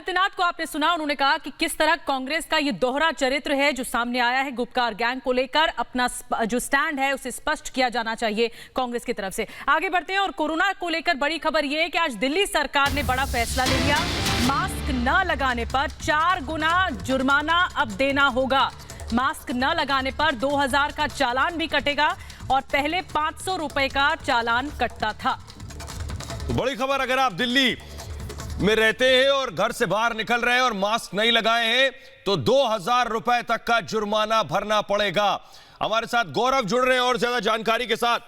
आदित्यनाथ को आपने सुना, उन्होंने कहा कि किस तरह कांग्रेस का ये दोहरा चरित्र है जो सामने आया है गुपकार गैंग को लेकर। अपना जो स्टैंड है उसे स्पष्ट किया जाना चाहिए कांग्रेस की तरफ से। आगे बढ़ते हैं और कोरोना को लेकर बड़ी खबर यह है कि आज दिल्ली सरकार ने बड़ा फैसला ले लिया। मास्क न लगाने पर 4 गुना जुर्माना अब देना होगा। मास्क न लगाने पर 2000 का चालान भी कटेगा और पहले 500 रुपए का चालान कटता था। बड़ी खबर, अगर आप दिल्ली में रहते हैं और घर से बाहर निकल रहे हैं और मास्क नहीं लगाए हैं तो 2000 रुपए तक का जुर्माना भरना पड़ेगा। हमारे साथ गौरव जुड़ रहे हैं और ज्यादा जानकारी के साथ।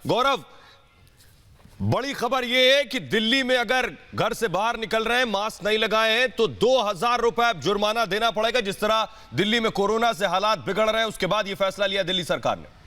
गौरव, बड़ी खबर यह है कि दिल्ली में अगर घर से बाहर निकल रहे हैं, मास्क नहीं लगाए हैं तो 2000 रुपए जुर्माना देना पड़ेगा। जिस तरह दिल्ली में कोरोना से हालात बिगड़ रहे हैं, उसके बाद यह फैसला लिया दिल्ली सरकार ने।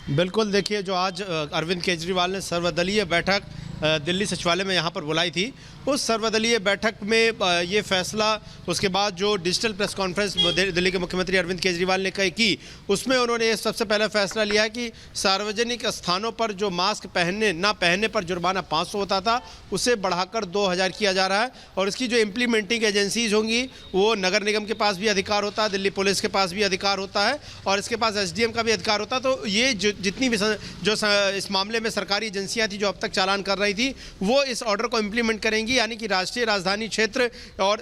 बिल्कुल, देखिए, जो आज अरविंद केजरीवाल ने सर्वदलीय बैठक दिल्ली सचिवालय में यहाँ पर बुलाई थी, उस सर्वदलीय बैठक में ये फैसला, उसके बाद जो डिजिटल प्रेस कॉन्फ्रेंस दिल्ली के मुख्यमंत्री अरविंद केजरीवाल ने की, उसमें उन्होंने सबसे पहला फैसला लिया कि सार्वजनिक स्थानों पर जो मास्क ना पहनने पर जुर्माना 500 होता था, उसे बढ़ाकर 2000 किया जा रहा है। और इसकी जो इम्प्लीमेंटिंग एजेंसीज होंगी वो नगर निगम के पास भी अधिकार होता है, दिल्ली पुलिस के पास भी अधिकार होता है और इसके पास SDM का भी अधिकार होता है। तो ये जितनी भी जो इस मामले में सरकारी एजेंसियाँ थी जो अब तक चालान कर रही थी, वो इस ऑर्डर को इम्प्लीमेंट करेंगी। यानी कि राष्ट्रीय राजधानी क्षेत्र और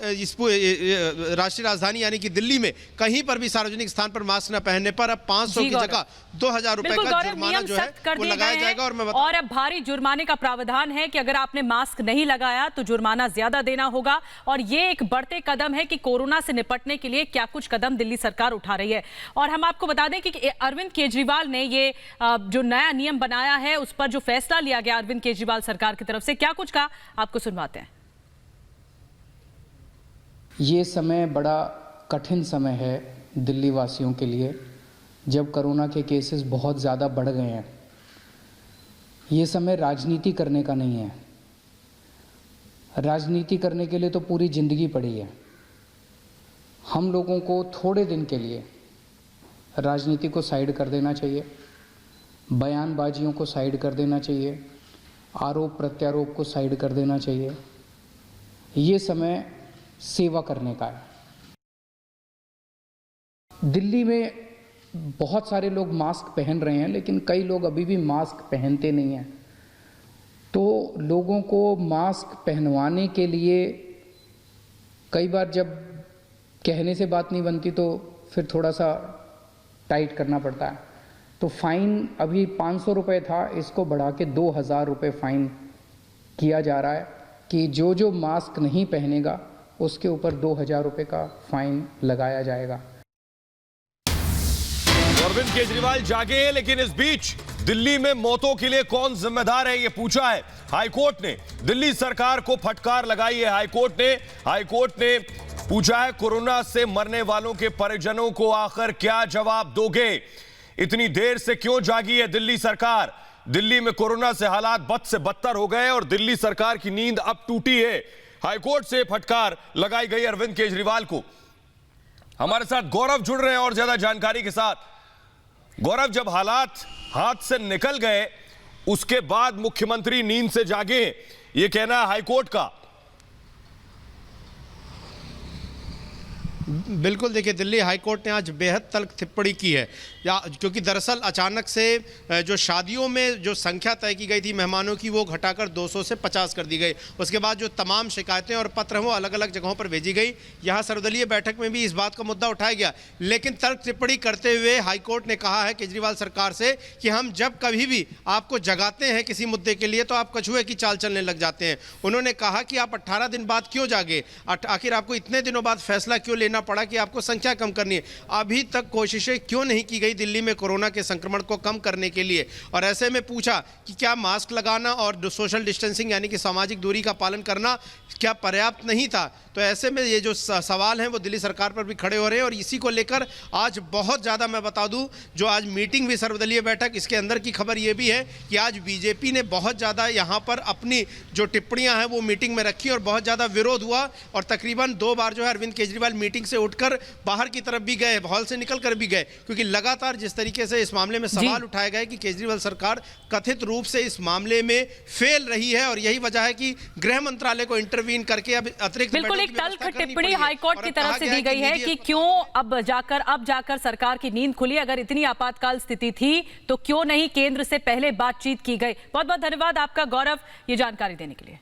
राष्ट्रीय राजधानी यानी कि दिल्ली में कहीं पर भी सार्वजनिक स्थान पर मास्क न पहनने पर अब 500 की जगह 2000 रुपए का जुर्माना जो है वो लगाया जाएगा। और अब भारी जुर्माने का प्रावधान है कि अगर आपने मास्क नहीं लगाया तो जुर्माना ज्यादा देना होगा। और ये एक बढ़ते कदम है कि कोरोना से निपटने के लिए क्या कुछ कदम दिल्ली सरकार उठा रही है। और हम आपको बता दें कि अरविंद केजरीवाल ने ये जो नया नियम बनाया है, उस पर जो फैसला लिया गया अरविंद केजरीवाल सरकार की तरफ से, क्या कुछ कहा, आपको सुनवाते हैं। ये समय बड़ा कठिन समय है दिल्ली वासियों के लिए, जब कोरोना के केसेस बहुत ज़्यादा बढ़ गए हैं। ये समय राजनीति करने का नहीं है। राजनीति करने के लिए तो पूरी ज़िंदगी पड़ी है। हम लोगों को थोड़े दिन के लिए राजनीति को साइड कर देना चाहिए, बयानबाजियों को साइड कर देना चाहिए, आरोप प्रत्यारोप को साइड कर देना चाहिए। ये समय सेवा करने का है। दिल्ली में बहुत सारे लोग मास्क पहन रहे हैं, लेकिन कई लोग अभी भी मास्क पहनते नहीं हैं। तो लोगों को मास्क पहनवाने के लिए कई बार जब कहने से बात नहीं बनती तो फिर थोड़ा सा टाइट करना पड़ता है। तो फाइन अभी 500 रुपये था, इसको बढ़ा के 2000 रुपये फाइन किया जा रहा है कि जो मास्क नहीं पहनेगा उसके ऊपर 2000 रुपये का फाइन लगाया जाएगा। अरविंद केजरीवाल जागे, लेकिन इस बीच दिल्ली में मौतों के लिए कौन जिम्मेदार है, यह पूछा है हाईकोर्ट ने। दिल्ली सरकार को फटकार लगाई है हाईकोर्ट ने पूछा है, कोरोना से मरने वालों के परिजनों को आखिर क्या जवाब दोगे? इतनी देर से क्यों जागी है दिल्ली सरकार? दिल्ली में कोरोना से हालात बद से बदतर हो गए और दिल्ली सरकार की नींद अब टूटी है। हाईकोर्ट से फटकार लगाई गई अरविंद केजरीवाल को। हमारे साथ गौरव जुड़ रहे हैं और ज्यादा जानकारी के साथ। गौरव, जब हालात हाथ से निकल गए उसके बाद मुख्यमंत्री नींद से जागे, ये कहना है हाईकोर्ट का। बिल्कुल, देखिए, दिल्ली हाईकोर्ट ने आज बेहद तल्ख टिप्पणी की है, क्योंकि दरअसल अचानक से जो शादियों में जो संख्या तय की गई थी मेहमानों की, वो घटाकर 200 से 50 कर दी गई। उसके बाद जो तमाम शिकायतें और पत्र हैं वो अलग अलग जगहों पर भेजी गई। यहाँ सर्वदलीय बैठक में भी इस बात का मुद्दा उठाया गया, लेकिन तल्ख टिप्पणी करते हुए हाईकोर्ट ने कहा है केजरीवाल सरकार से कि हम जब कभी भी आपको जगाते हैं किसी मुद्दे के लिए तो आप कछुए की चाल चलने लग जाते हैं। उन्होंने कहा कि आप 18 दिन बाद क्यों जागे, आखिर आपको इतने दिनों बाद फैसला क्यों लेना पड़ा कि आपको संख्या कम करनी है? अभी तक कोशिशें क्यों नहीं की गई दिल्ली में कोरोना के संक्रमण को कम करने के लिए? और ऐसे में पूछा कि क्या मास्क लगाना और सोशल डिस्टेंसिंग यानी कि सामाजिक दूरी का पालन करना क्या पर्याप्त नहीं था? तो ऐसे में ये जो सवाल हैं वो दिल्ली सरकार पर भी खड़े हो रहे हैं और इसी को लेकर आज बहुत ज़्यादा, मैं बता दूं, जो आज मीटिंग भी सर्वदलीय बैठक, इसके अंदर की खबर ये भी है कि आज बीजेपी ने बहुत ज़्यादा यहाँ पर अपनी जो टिप्पणियाँ हैं वो मीटिंग में रखी और बहुत ज़्यादा विरोध हुआ और तकरीबन 2 बार जो है अरविंद केजरीवाल मीटिंग से उठकर बाहर की तरफ भी गए, हॉल से निकल कर भी गए, क्योंकि लगातार जिस तरीके से इस मामले में सवाल उठाए गए कि केजरीवाल सरकार कथित रूप से इस मामले में फेल रही है और यही वजह है कि गृह मंत्रालय को इंटरवीन करके अब अतिरिक्त बिल्कुल एक तल्ख टिप्पणी हाईकोर्ट की तरफ से दी गई है कि क्यों अब जाकर सरकार की नींद खुली। अगर इतनी आपातकाल स्थिति थी तो क्यों नहीं केंद्र से पहले बातचीत की गई। बहुत बहुत धन्यवाद आपका गौरव, ये जानकारी देने के लिए।